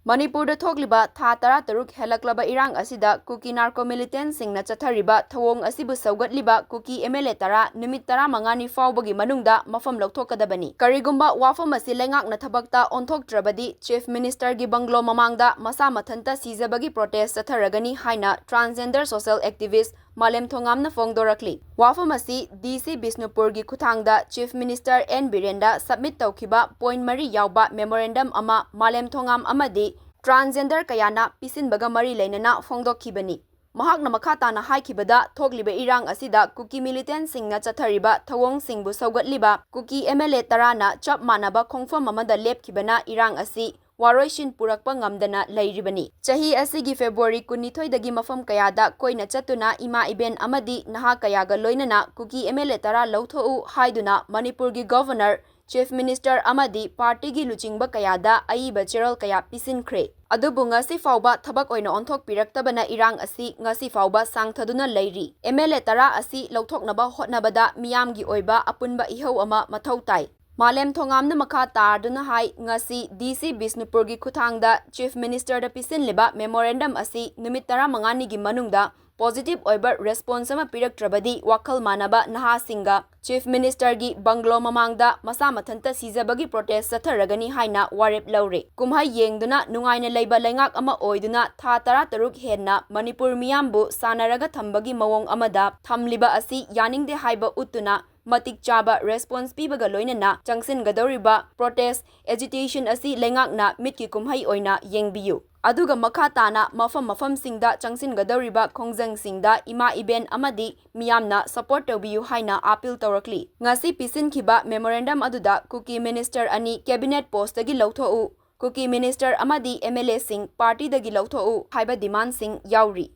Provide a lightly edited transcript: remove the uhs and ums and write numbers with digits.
Manipurda thokliba tha 13 helaklaba irang asida Kuki narco militant singna chathariba thawong asibu saugatliba Kuki MLA tara Numit 15 ni Phaobagi Manungda Mapham Louthokkadabani. Karigumba wafam asi lengakna thabakta onthoktrabadi Chief Minister gi banglo mamangda masa mathanta sizabagi protest chatharagani haina transgender social activist Malem na fongdorakli. Wafam asi DC Bisnupur gi khuthangda Chief Minister N Birenda submit tawkhiba point mari yawba memorandum ama Malem amadi transgender kayana pisinbaga mari leinana fongdokhibani. Mahakna makhatana haikibada thokliba irang asida Kuki militant singna chathariba thawong singbu saugatliba Kuki MLA tarana chap manaba khongfam amada lepkhibana irang asi waroishin purakpa ngamdana leiribani. Chahi asigi February 12 dagi mafam kayada koina chatuna ima iben amadi naha kayaga loinana Kuki MLA tara lauthou haiduna Manipur gi Governor Chief Minister amadi party gi luchingba kayada aiba cheral kaya pisinkhre. Adubu ngasi fauba thabak oina onthok piraktabana irang asi ngasi fauba sangthaduna leiri. MLA tara asi lauthoknaba hotnabada miyamgi oiba apunba ihau ama mathau tai. Malem na makha tarduna hai ngasi DC Bisnupur gi khuthangda Chief Minister da pisinliba memorandum asi Numit 15 gi manungda positive oiba response ama piraktrabadi wakhal manaba naha singa Chief Minister gi banglo mamangda masa mathanta sizabagi protest satharagani haina warep laure. Kumhai yengduna nungaina leiba lengak ama oiduna tha 13 henna Manipur miyambu sanaraga thambagi mawong amada thamliba asi yaningde haiba utuna matik chaba response pibaga loinana changsin gadoriba protest agitation asi lengakna mitki kumhai oina yengbiyu. Aduga makhatana mafam singda changsin gadoriba khongjang singda ima iben amadi miyamna support tawbiyu haina appeal tawrakli. Ngasi pisinkiba memorandum aduda Kuki Minister ani cabinet post dagi lauthou Kuki Minister amadi MLA sing party dagi lauthou haiba demand sing yauri.